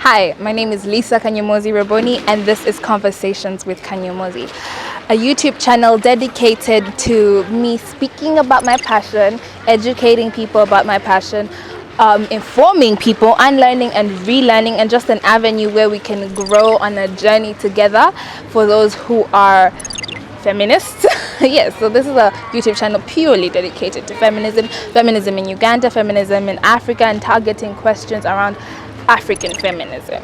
Hi, my name is Lisa Kanyomozi Raboni, and this is Konversations with Kanyomozi, a YouTube channel dedicated to me speaking about my passion, educating people about my passion, informing people, unlearning and relearning, and just an avenue where we can grow on a journey together for those who are feminists. Yes, so this is a YouTube channel purely dedicated to feminism in Uganda, feminism in Africa, and targeting questions around African feminism.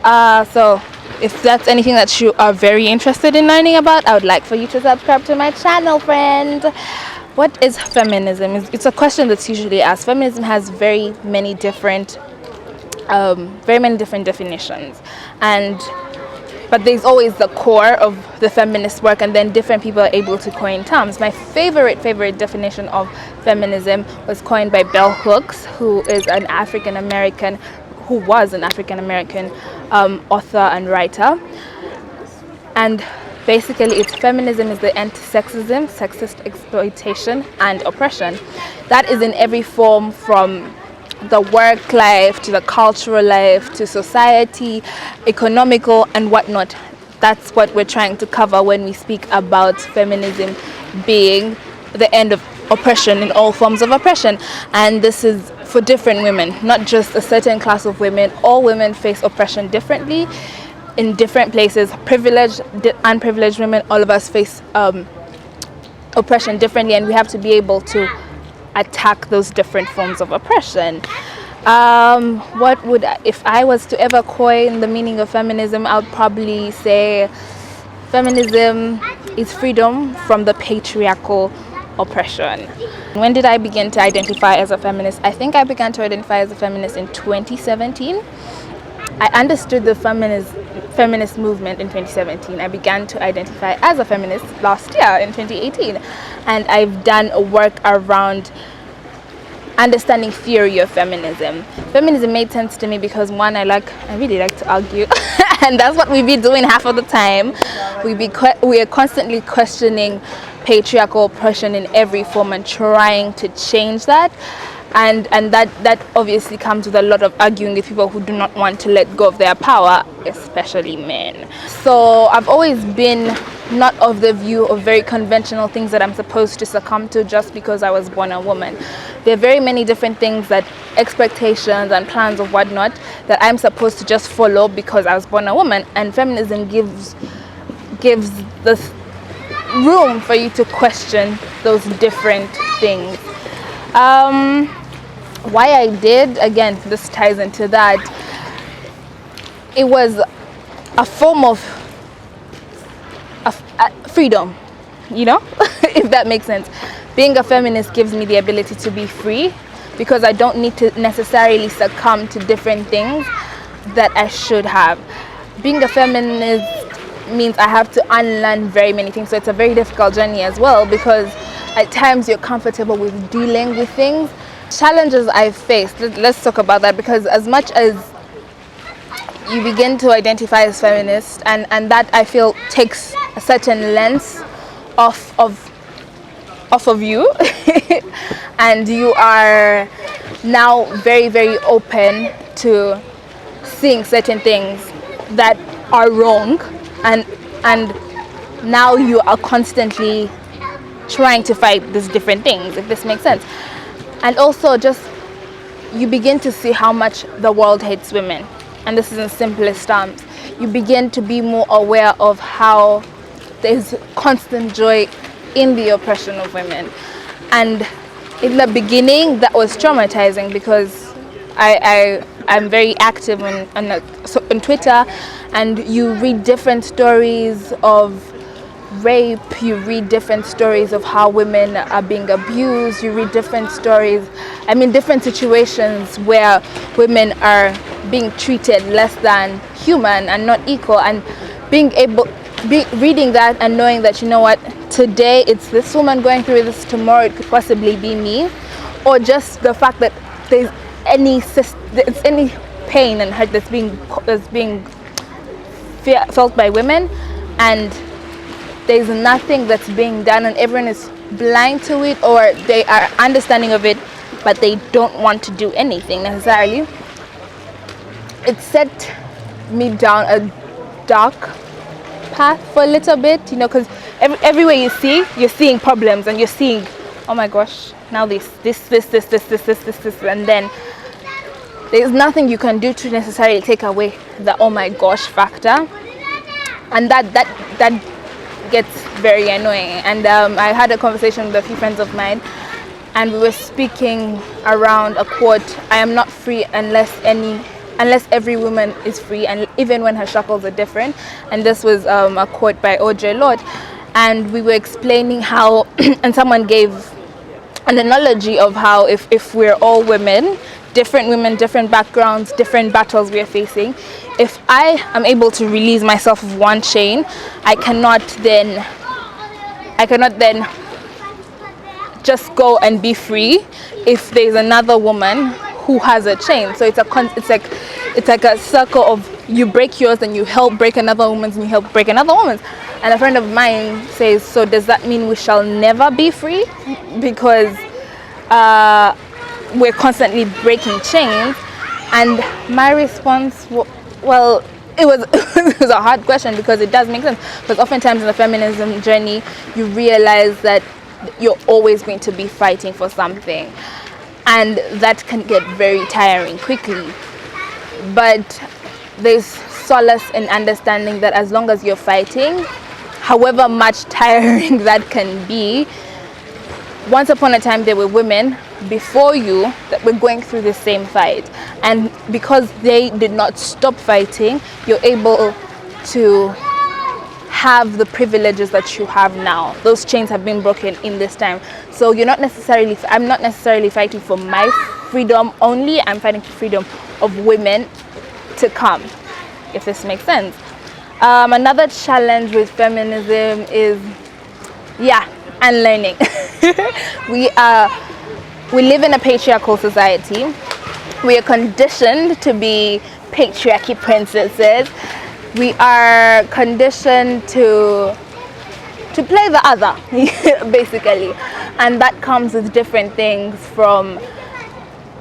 So if that's anything that you are very interested in learning about, I would like for you to subscribe to my channel, friend. What is feminism? It's a question that's usually asked. Feminism has very many different definitions, but there's always the core of the feminist work, and then different people are able to coin terms. My favorite definition of feminism was coined by Bell Hooks, who was an African American author and writer. And basically, feminism is the anti-sexism, sexist exploitation, and oppression. That is in every form, from the work life to the cultural life to society, economical and whatnot. That's what we're trying to cover when we speak about feminism being the end of oppression in all forms of oppression. And this is for different women, not just a certain class of women. All women face oppression differently in different places. Privileged, unprivileged women, all of us face oppression differently, and we have to be able to attack those different forms of oppression. If I was to ever coin the meaning of feminism, I would probably say feminism is freedom from the patriarchal oppression. When did I begin to identify as a feminist? I think I began to identify as a feminist in 2017. I understood the feminist movement in 2017. I began to identify as a feminist last year in 2018, and I've done a work around understanding theory of feminism. Feminism made sense to me because, one, I really like to argue, and that's what we be doing half of the time. We are constantly questioning patriarchal oppression in every form and trying to change that. And that obviously comes with a lot of arguing with people who do not want to let go of their power, especially men. So I've always been not of the view of very conventional things that I'm supposed to succumb to just because I was born a woman. There are very many different things, that expectations and plans of whatnot, that I'm supposed to just follow because I was born a woman. And feminism gives this room for you to question those different things. Why I did, again, this ties into that. It was a form of freedom, if that makes sense. Being a feminist gives me the ability to be free because I don't need to necessarily succumb to different things that I should have. Being a feminist means I have to unlearn very many things, so it's a very difficult journey as well, because at times you're comfortable with dealing with things. Challenges I've faced, let's talk about that, because as much as you begin to identify as feminist, and that I feel takes a certain lens off of you and you are now very, very open to seeing certain things that are wrong, and now you are constantly trying to fight these different things, if this makes sense. And also, just you begin to see how much the world hates women, and this is in simplest terms. You begin to be more aware of how there's constant joy in the oppression of women. And in the beginning, that was traumatizing, because I'm very active on Twitter, and you read different stories of rape, you read different stories of how women are being abused, you read different stories, different situations where women are being treated less than human and not equal. And reading that and knowing that, today it's this woman going through this, tomorrow it could possibly be me, or just the fact that there's any pain and hurt that's being felt by women, and there's nothing that's being done, and everyone is blind to it, or they are understanding of it, but they don't want to do anything necessarily. it set me down a dark path for a little bit, because everywhere you see, you're seeing problems, and you're seeing, oh my gosh, now this, and then there's nothing you can do to necessarily take away the oh my gosh factor, and that gets very annoying. And I had a conversation with a few friends of mine, and we were speaking around a quote: "I am not free unless every woman is free, and even when her shackles are different." And this was a quote by Audre Lorde, and we were explaining how, and someone gave an analogy of how if we're all women, different backgrounds, different battles we're facing, if I am able to release myself of one chain, I cannot then just go and be free if there's another woman who has a chain. So it's like a circle of, you break yours and you help break another woman's and you help break another woman's. And a friend of mine says, so does that mean we shall never be free because we're constantly breaking chains? And my response, well, it was a hard question, because it does make sense, because oftentimes in the feminism journey you realize that you're always going to be fighting for something, and that can get very tiring quickly. But there's solace in understanding that as long as you're fighting, however much tiring that can be, once upon a time there were women before you that were going through the same fight, and because they did not stop fighting, you're able to have the privileges that you have now. Those chains have been broken in this time. So I'm not necessarily fighting for my freedom only, I'm fighting for freedom of women to come, if this makes sense. Another challenge with feminism is unlearning. We live in a patriarchal society. We are conditioned to be patriarchy princesses. We are conditioned to play the other, basically, and that comes with different things from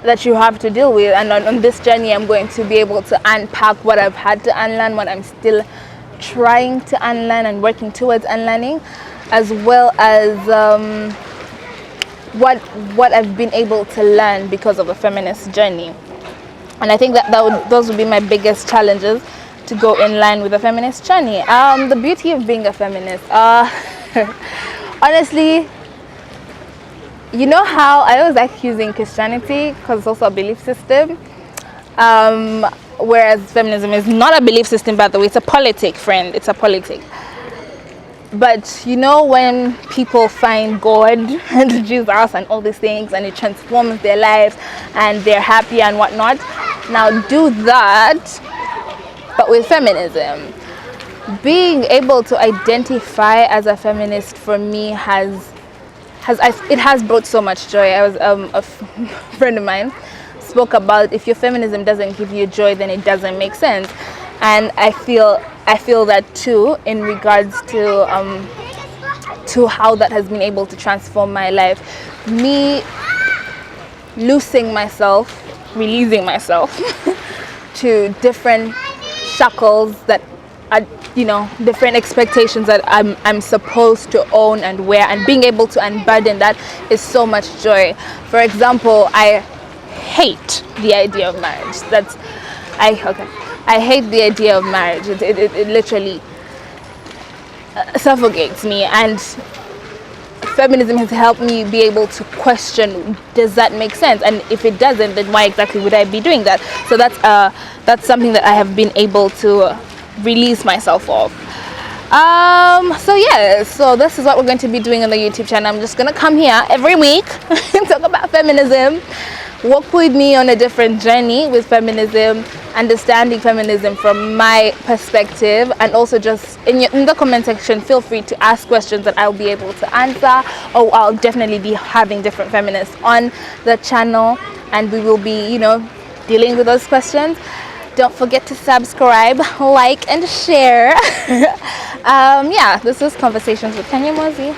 that you have to deal with. And on this journey, I'm going to be able to unpack what I've had to unlearn, what I'm still trying to unlearn and working towards unlearning, as well as what I've been able to learn because of the feminist journey. And I think those would be my biggest challenges to go in line with the feminist journey. The beauty of being a feminist, honestly, you know how I always like using Christianity because it's also a belief system, whereas feminism is not a belief system, by the way. It's a politic, friend. It's a politic. But when people find God and Jesus and all these things, and it transforms their lives and they're happy and whatnot, now do that, but with feminism. Being able to identify as a feminist for me has brought so much joy. I was a friend of mine spoke about, if your feminism doesn't give you joy, then it doesn't make sense. And I feel that too, in regards to how that has been able to transform my life. Me releasing myself to different shackles that are, different expectations that I'm supposed to own and wear, and being able to unburden that is so much joy. For example, I hate the idea of marriage. I hate the idea of marriage. It literally suffocates me, and feminism has helped me be able to question, does that make sense? And if it doesn't, then why exactly would I be doing that? So that's something that I have been able to release myself of. So this is what we're going to be doing on the YouTube channel. I'm just going to come here every week and talk about feminism. Walk with me on a different journey with feminism, understanding feminism from my perspective, and also just in the comment section, feel free to ask questions that I'll be able to answer, or I'll definitely be having different feminists on the channel, and we will be, dealing with those questions. Don't forget to subscribe, like, and share. This is Conversations with Kanyomozi.